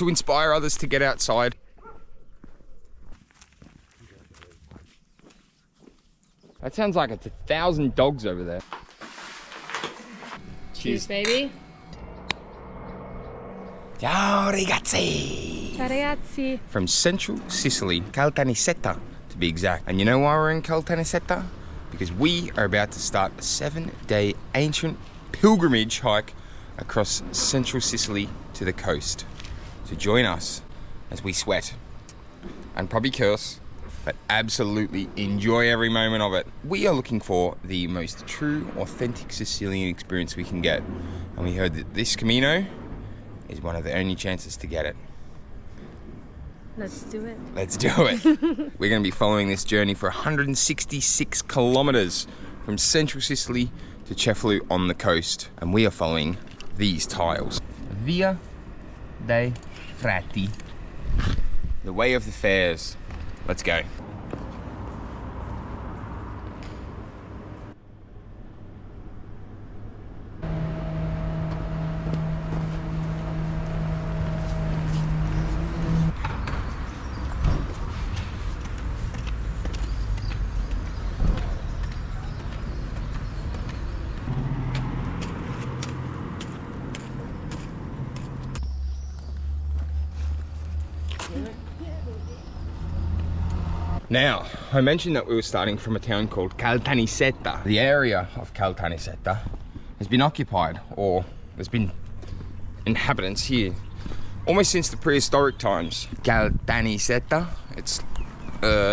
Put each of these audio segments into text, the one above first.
to inspire others to get outside. That sounds like it's 1,000 dogs over there. Cheers, baby. Ciao ragazzi! Ciao ragazzi. From central Sicily, Caltanissetta to be exact. And you know why we're in Caltanissetta? Because we are about to start a 7-day ancient pilgrimage hike across central Sicily to the coast. So join us as we sweat and probably curse, but absolutely enjoy every moment of it. We are looking for the most true, authentic Sicilian experience we can get. And we heard that this Camino is one of the only chances to get it. Let's do it. Let's do it. We're going to be following this journey for 166 kilometers from central Sicily to Cefalù on the coast. And we are following these tiles. Via Dei Frati. The way of the fairs. Let's go. Now, I mentioned that we were starting from a town called Caltanissetta. The area of Caltanissetta has been occupied, or there's been inhabitants here almost since the prehistoric times. Caltanissetta, it's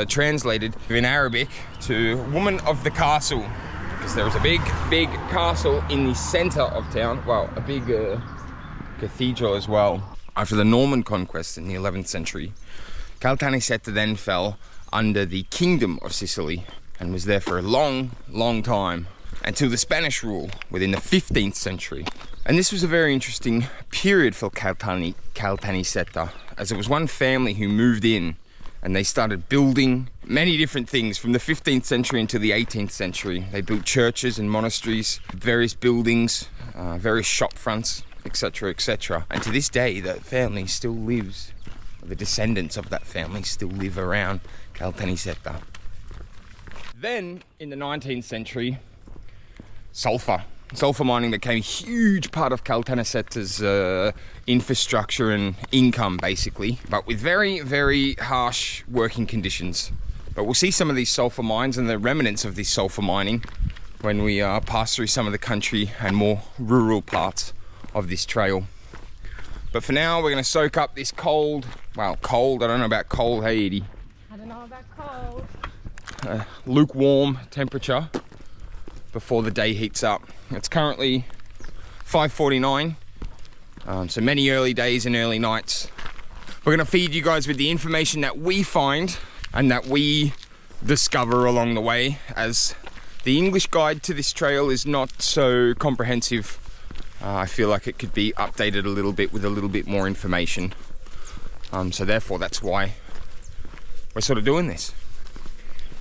translated in Arabic to woman of the castle, because there was a big castle in the center of town. Well, a big cathedral as well. After the Norman conquest in the 11th century, Caltanissetta then fell under the Kingdom of Sicily and was there for a long time until the Spanish rule within the 15th century. And this was a very interesting period for Caltanissetta, as it was one family who moved in and they started building many different things from the 15th century into the 18th century. They built churches and monasteries, various buildings, various shop fronts, etc., etc. And to this day, that family still lives. The descendants of that family still live around Caltanissetta. Then, in the 19th century, sulfur mining became a huge part of Caltanissetta's infrastructure and income, basically, but with very, very harsh working conditions. But we'll see some of these sulfur mines and the remnants of this sulfur mining when we pass through some of the country and more rural parts of this trail. But for now, we're going to soak up this cold, I don't know about cold, hey Edie? I don't know about cold. Lukewarm temperature before the day heats up. It's currently 5:49, so many early days and early nights. We're going to feed you guys with the information that we find and that we discover along the way, as the English guide to this trail is not so comprehensive. I feel like it could be updated a little bit with a little bit more information. So therefore, that's why we're sort of doing this.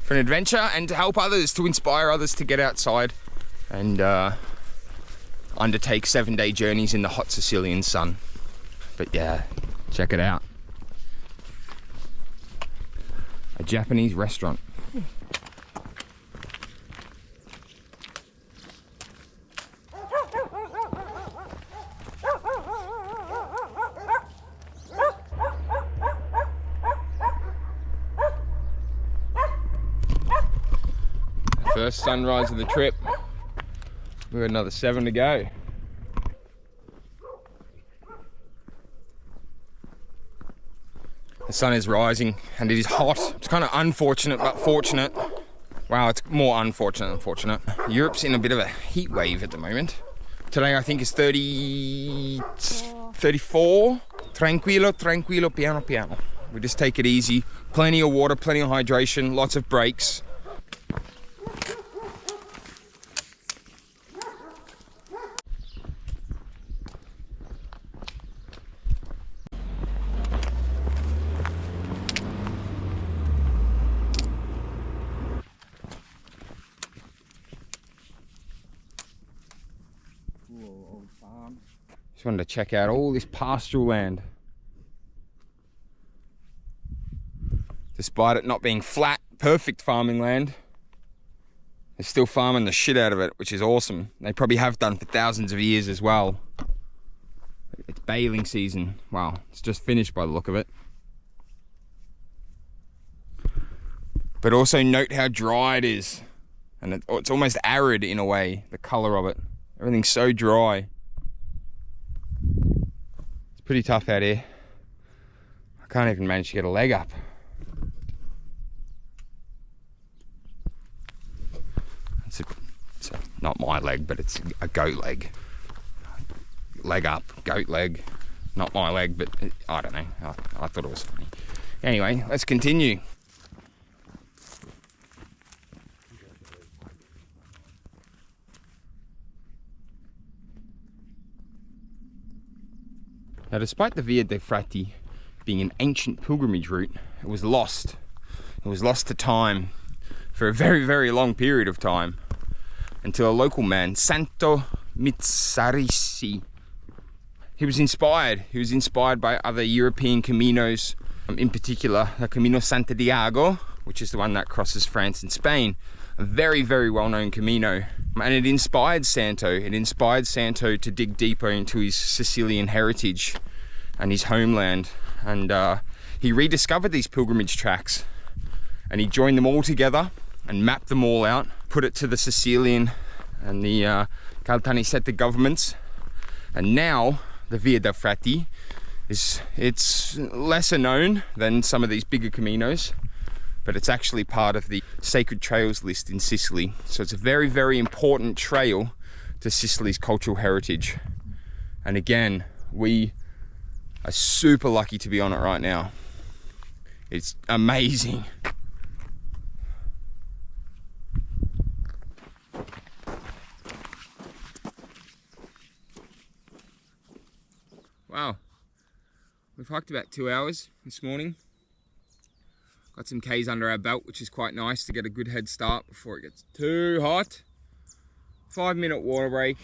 For an adventure and to help others, to inspire others to get outside and undertake 7-day journeys in the hot Sicilian sun. But yeah, check it out. A Japanese restaurant. First sunrise of the trip. We've got another 7 to go. The sun is rising and it is hot. It's kind of unfortunate but fortunate. Wow, it's more unfortunate than fortunate. Europe's in a bit of a heat wave at the moment. Today I think is 34. Tranquillo, piano piano. We just take it easy. Plenty of water, plenty of hydration, lots of breaks. Just wanted to check out all this pastoral land. Despite it not being flat, perfect farming land, they're still farming the shit out of it, which is awesome. They probably have done for thousands of years as well. It's baling season. Wow, it's just finished by the look of it. But also note how dry it is. And it's almost arid in a way, the colour of it. Everything's so dry. It's pretty tough out here. I can't even manage to get a leg up. It's not my leg, but it's a goat leg. Leg up, goat leg. Not my leg, but I don't know. I thought it was funny. Anyway, let's continue. Now, despite the Via Dei Frati being an ancient pilgrimage route, it was lost. It was lost to time for a very, very long period of time, until a local man, Santo Mitsarisi, he was inspired by other European caminos, in particular the Camino Santiago, which is the one that crosses France and Spain, a very, very well-known camino. And it inspired Santo to dig deeper into his Sicilian heritage and his homeland. And he rediscovered these pilgrimage tracks, and he joined them all together and mapped them all out, put it to the Sicilian and the Caltanissetta governments. And now the Via Dei Frati it's lesser known than some of these bigger caminos, but it's actually part of the sacred trails list in Sicily. So it's a very, very important trail to Sicily's cultural heritage. And again, we are super lucky to be on it right now. It's amazing. Wow, we've hiked about 2 hours this morning. Got some Ks under our belt, which is quite nice to get a good head start before it gets too hot. 5-minute water break,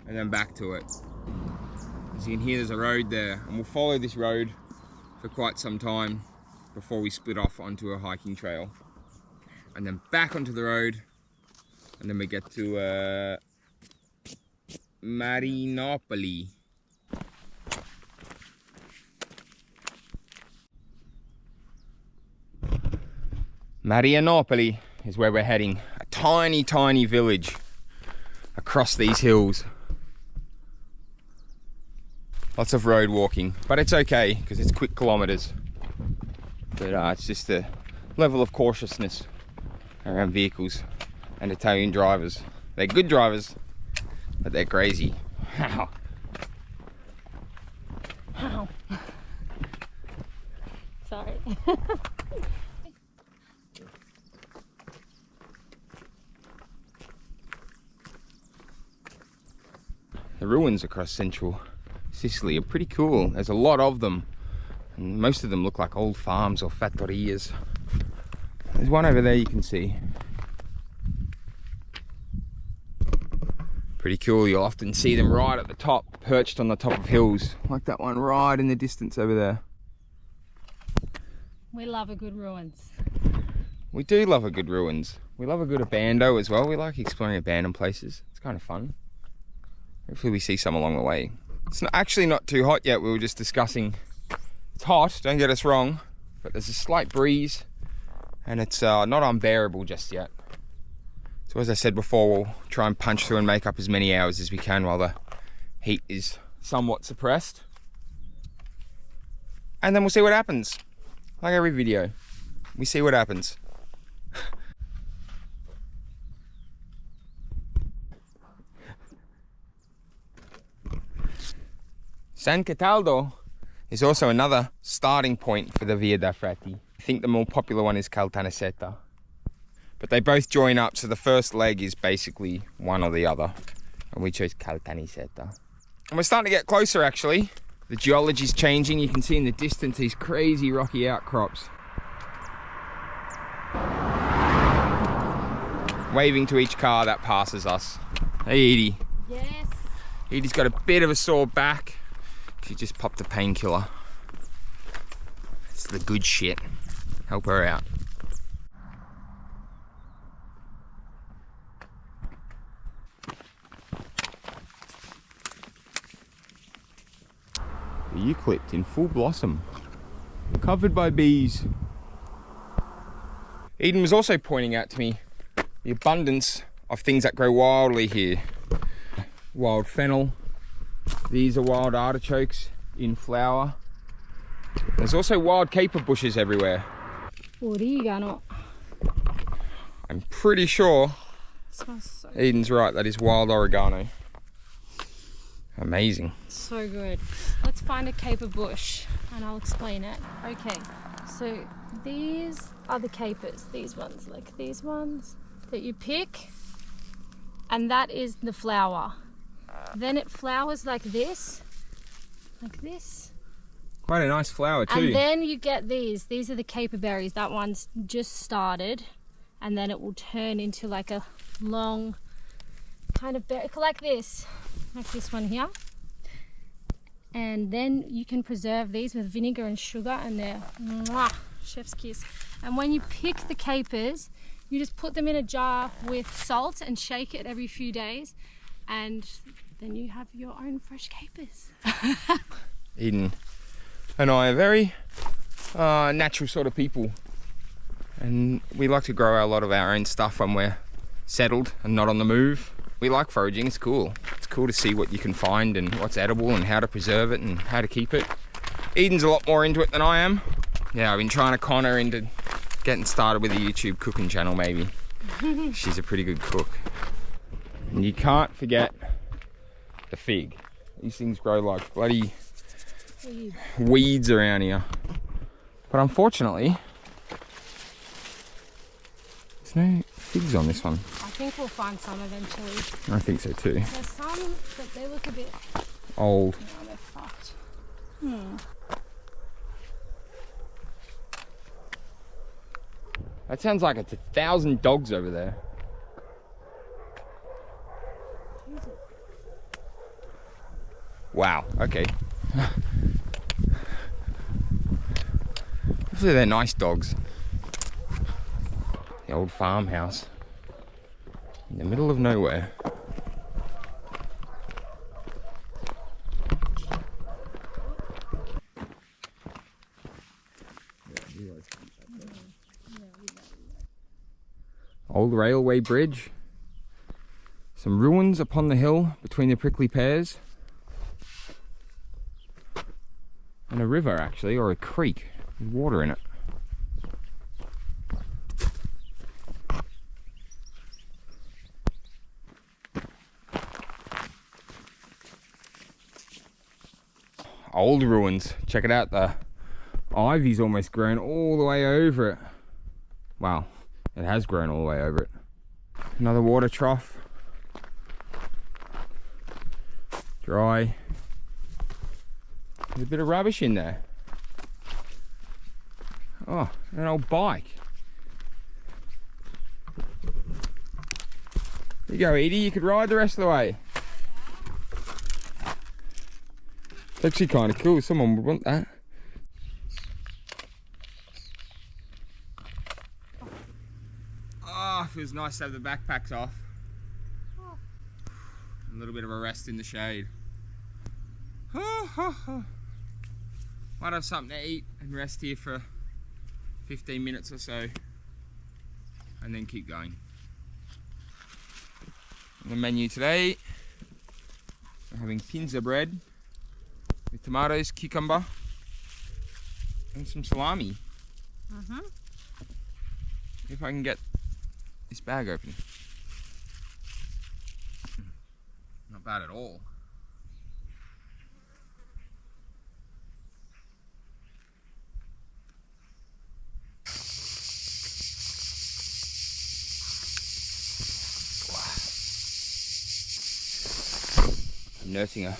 and then back to it. As you can hear, there's a road there, and we'll follow this road for quite some time before we split off onto a hiking trail. And then back onto the road, and then we get to Marianopoli. Marianopoli is where we're heading. A tiny, tiny village across these hills. Lots of road walking, but it's okay because it's quick kilometers. But it's just a level of cautiousness around vehicles and Italian drivers. They're good drivers, but they're crazy. Wow. Wow. Sorry. The ruins across central Sicily are pretty cool. There's a lot of them, and most of them look like old farms or fattorias. There's one over there you can see. Pretty cool. You'll often see them right at the top, perched on the top of hills, like that one right in the distance over there. We love a good ruins. We do love a good ruins. We love a good abando as well. We like exploring abandoned places. It's kind of fun. Hopefully we see some along the way. It's actually not too hot yet. We were just discussing. It's hot, don't get us wrong, but there's a slight breeze, and it's not unbearable just yet. So as I said before, we'll try and punch through and make up as many hours as we can while the heat is somewhat suppressed. And then we'll see what happens. Like every video, we see what happens. San Cataldo is also another starting point for the Via Dei Frati. I think the more popular one is Caltanissetta. But they both join up, so the first leg is basically one or the other. And we chose Caltanissetta. And we're starting to get closer actually. The geology's changing. You can see in the distance these crazy rocky outcrops. Waving to each car that passes us. Hey Edie. Yes. Edie's got a bit of a sore back. She just popped a painkiller. It's the good shit. help her out. The eucalypt in full blossom, covered by bees. Eden was also pointing out to me the abundance of things that grow wildly here. Wild fennel. These are wild artichokes in flower. There's also wild caper bushes everywhere. Oregano. I'm pretty sure Smells so Eden's right, that is wild oregano. Amazing. so good. Let's find a caper bush and I'll explain it. Okay, so these are the capers, these ones, like these ones that you pick, and that is the flower. Then it flowers like this. Quite a nice flower too. And then you get these are the caper berries. That one's just started, and then it will turn into like a long kind of berry, like this one here. And then you can preserve these with vinegar and sugar, and they're mwah, chef's kiss. And when you pick the capers, you just put them in a jar with salt and shake it every few days, and then you have your own fresh capers. Eden and I are very natural sort of people, and we like to grow a lot of our own stuff when we're settled and not on the move. We like foraging, it's cool. It's cool to see what you can find and what's edible and how to preserve it and how to keep it. Eden's a lot more into it than I am. Yeah, I've been trying to con her into getting started with a YouTube cooking channel maybe. She's a pretty good cook. And you can't forget the fig. These things grow like bloody weeds around here. But unfortunately, there's no figs on this one. I think we'll find some eventually. I think so too. There's some, but they look a bit Old. No, they're fucked. That sounds like it's 1,000 dogs over there. Wow, okay. Hopefully they're nice dogs. The old farmhouse in the middle of nowhere. Old railway bridge. Some ruins upon the hill between the prickly pears. And a river actually, or a creek with water in it. Old ruins. Check it out, the ivy's almost grown all the way over it. Wow, it has grown all the way over it. Another water trough. Dry. There's a bit of rubbish in there. Oh, an old bike. There you go, Edie, you could ride the rest of the way. It's actually kind of cool, someone would want that. Oh, feels nice to have the backpacks off. A little bit of a rest in the shade. Might have something to eat and rest here for 15 minutes or so, and then keep going. On the menu today, we're having pinza bread with tomatoes, cucumber, and some salami. If I can get this bag open. Not bad at all. I'm nursing a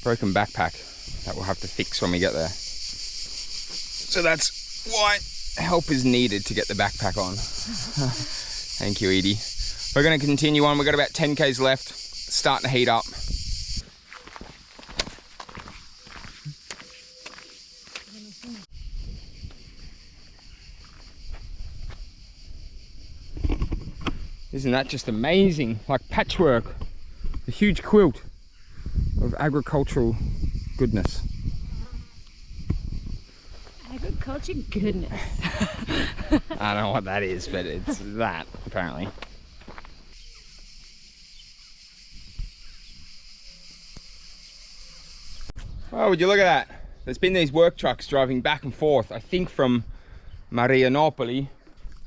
broken backpack that we'll have to fix when we get there. So that's why help is needed to get the backpack on. Thank you, Edie. We're going to continue on. We've got about 10 k's left. It's starting to heat up. Isn't that just amazing? Like patchwork, a huge quilt of agricultural goodness. Agriculture goodness. I don't know what that is, but it's that, apparently. Oh, would you look at that? There's been these work trucks driving back and forth, I think from Marianopoli.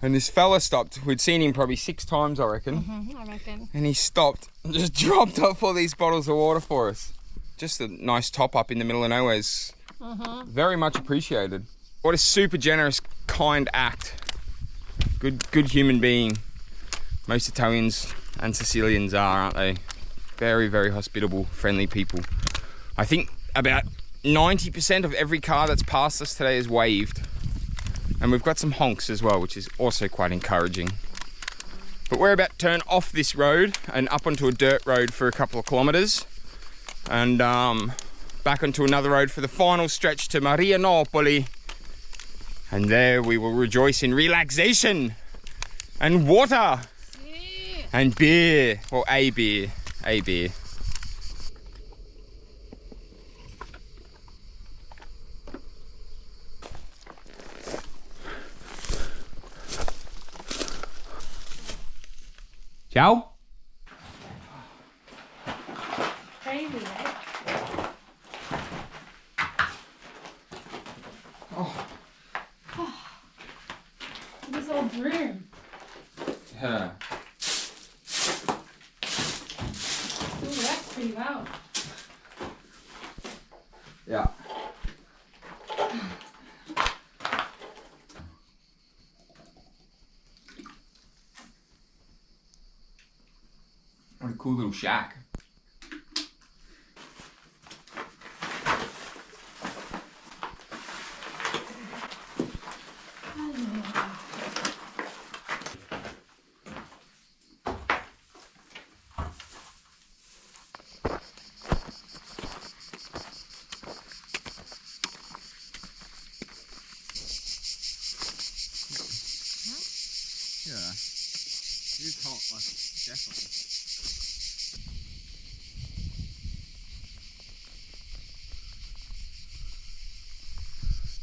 And this fella stopped. We'd seen him probably 6 times, I reckon. I reckon. And he stopped and just dropped off all these bottles of water for us. Just a nice top up in the middle of nowhere. Very much appreciated. What a super generous, kind act. Good human being. Most Italians and Sicilians are, aren't they? Very, very hospitable, friendly people. I think about 90% of every car that's passed us today is waved. And we've got some honks as well, which is also quite encouraging. But we're about to turn off this road and up onto a dirt road for a couple of kilometers. And back onto another road for the final stretch to Marianopoli. And there we will rejoice in relaxation and water and beer. Well, a beer. Ciao. Crazy, eh? This old broom. Yeah. Ooh, that's pretty well. Yeah. What a cool little shack. Yeah, it is hot, like, definitely.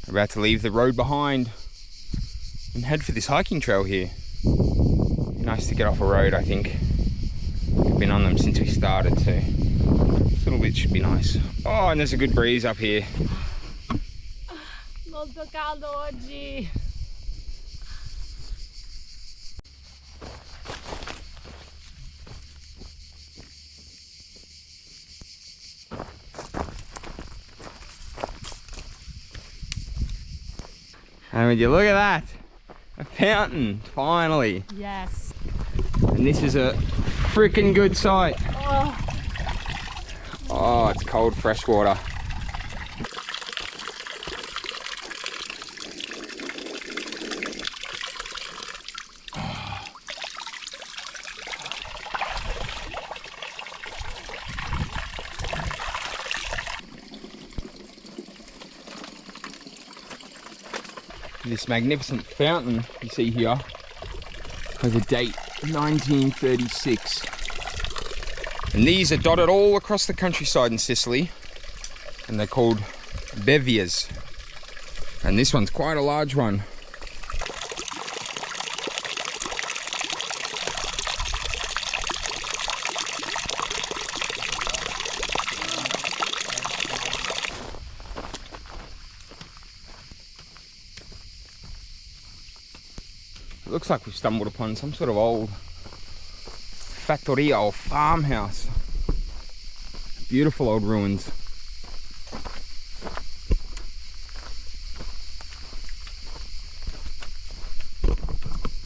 We're about to leave the road behind and head for this hiking trail here. Nice to get off a road, I think. We've been on them since we started, so this little bit should be nice. Oh, and there's a good breeze up here. Molto caldo oggi. And would you look at that? A fountain, finally. Yes. And this is a freaking good sight. Oh, it's cold fresh water. This magnificent fountain you see here has a date 1936. And these are dotted all across the countryside in Sicily, and they're called bevìas. And this one's quite a large one. It looks like we've stumbled upon some sort of old fattoria or farmhouse. Beautiful old ruins.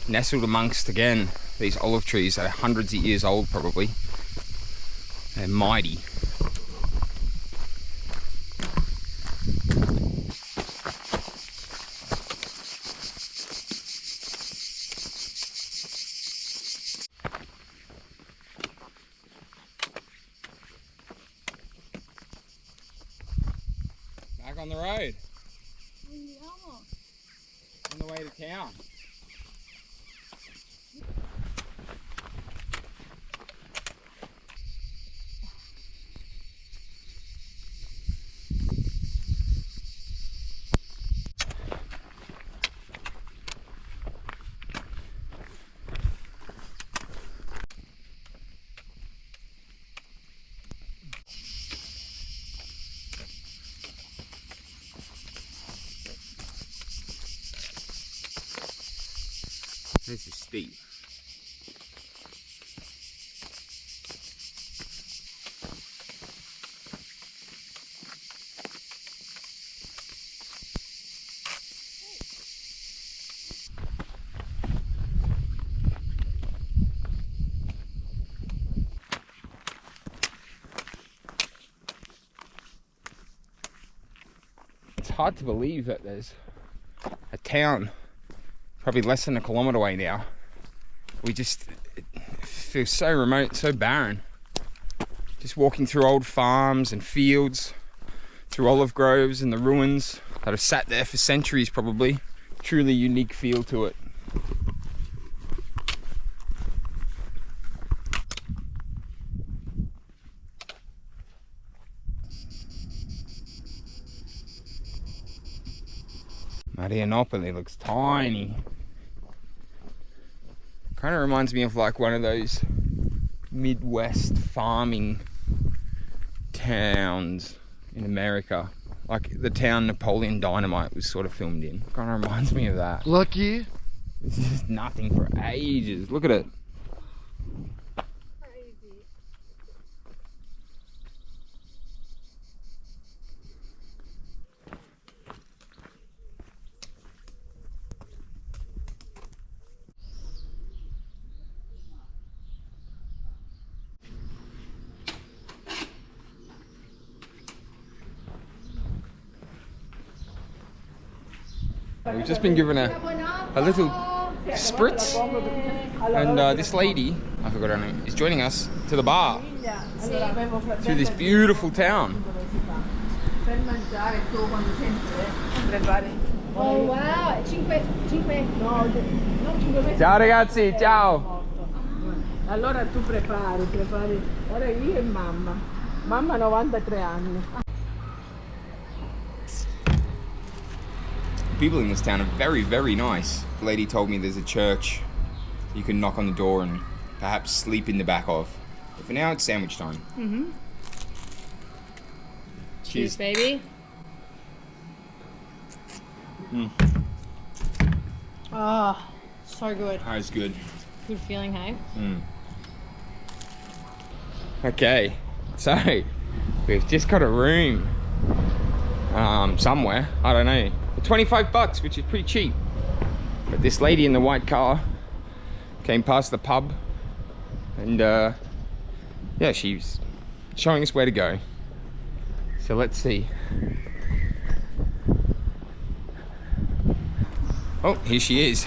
Nestled amongst, again, these olive trees that are hundreds of years old probably. They're mighty. Back on the road. On the way to town. This is steep. It's hard to believe that there's a town probably less than a kilometre away now. It feels so remote, so barren. Just walking through old farms and fields, through olive groves and the ruins that have sat there for centuries probably. Truly unique feel to it. Marianopoli looks tiny. Kind of reminds me of like one of those Midwest farming towns in America. Like the town Napoleon Dynamite was sort of filmed in. Kind of reminds me of that. Lucky. This is nothing for ages. Look at it. We've just been given a little spritz, and this lady, I forgot her name, is joining us to the bar through this beautiful town. Oh wow, 5. Ciao ragazzi, ciao! Allora tu prepari. Ora io e mamma. Mamma 93 anni. People in this town are very, very nice. The lady told me there's a church you can knock on the door and perhaps sleep in the back of. But for now, it's sandwich time. Mm-hmm. Cheers, baby. Oh, so good. That was good. Good feeling, hey? Okay, so we've just got a room somewhere, I don't know, for 25 bucks, which is pretty cheap. But this lady in the white car came past the pub and yeah, she's showing us where to go. So let's see. Oh, here she is.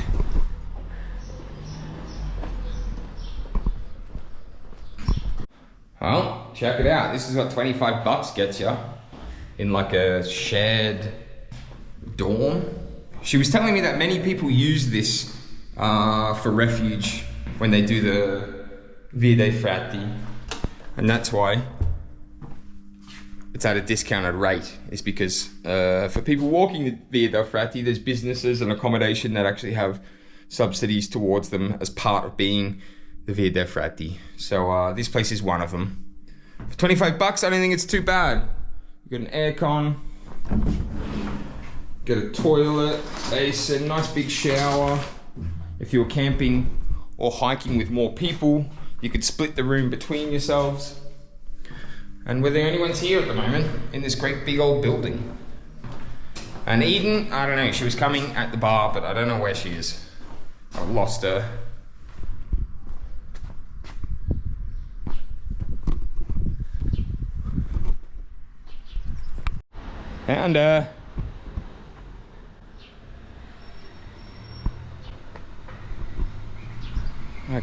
Well, check it out. This is what 25 bucks gets you in like a shared dorm. She was telling me that many people use this for refuge when they do the Via Dei Frati, and that's why it's at a discounted rate. Is because for people walking the Via Dei Frati, there's businesses and accommodation that actually have subsidies towards them as part of being the Via Dei Frati. So this place is one of them. For 25 bucks, I don't think it's too bad. You got an aircon, got a toilet, basin, nice big shower. If you're camping or hiking with more people, you could split the room between yourselves. And we're the only ones here at the moment in this great big old building. And Eden, I don't know, she was coming at the bar, but I don't know where she is. I lost her. And a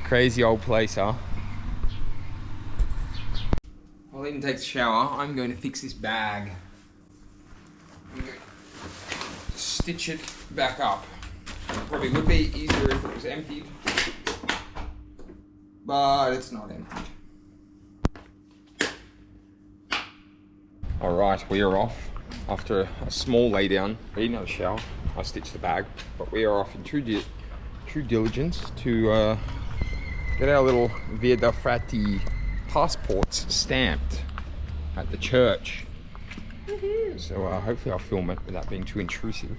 crazy old place, huh? While Eden takes a shower, I'm going to fix this bag. I'm going to stitch it back up. Probably would be easier if it was emptied, but it's not emptied. Alright, we are off. After a small lay down, we didn't have a shower. I stitched the bag, but we are off in true diligence to get our little Via Dei Frati passports stamped at the church. So hopefully I'll film it without being too intrusive.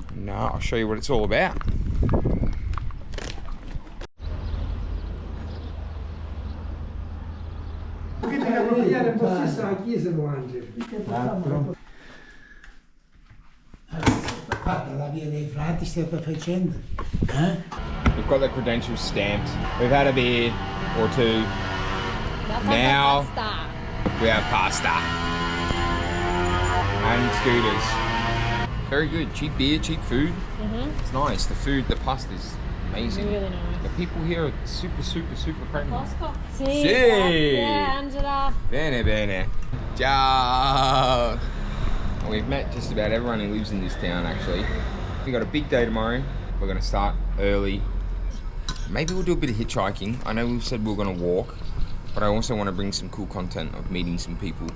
And I'll show you what it's all about. tempo stesso la chiesa lo mangia. Guarda, la Via Dei Frati state facendo. We've got the credentials stamped. We've had a beer or two. Now we have pasta and scooters. Very good. Cheap beer, cheap food. It's nice. The food, the pasta is amazing. Really nice. The people here are super friendly. Sì, Sì. grazie Angela. Bene, bene. Ciao. We've met just about everyone who lives in this town actually. We've got a big day tomorrow. We're going to start early. Maybe we'll do a bit of hitchhiking. I know we said we were going to walk, but I also want to bring some cool content of meeting some people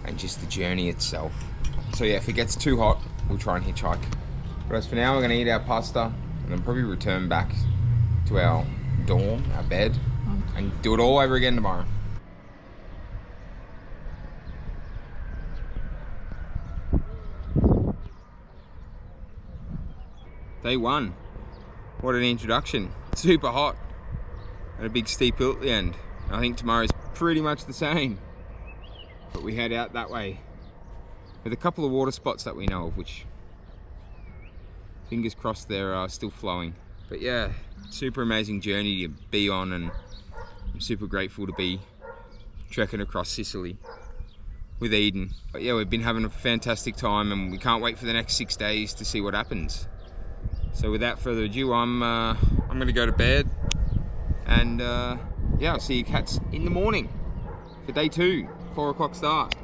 and just the journey itself. So yeah, if it gets too hot, we'll try and hitchhike. But as for now, we're going to eat our pasta and then probably return back to our dorm, our bed, and do it all over again tomorrow. Day one. What an introduction. Super hot. And a big steep hill at the end. I think tomorrow's pretty much the same. But we head out that way. With a couple of water spots that we know of, which fingers crossed they're still flowing. But yeah, super amazing journey to be on, and I'm super grateful to be trekking across Sicily with Eden. But yeah, we've been having a fantastic time and we can't wait for the next 6 days to see what happens. So without further ado, I'm gonna go to bed, and yeah, I'll see you cats in the morning for day 2, 4 o'clock start.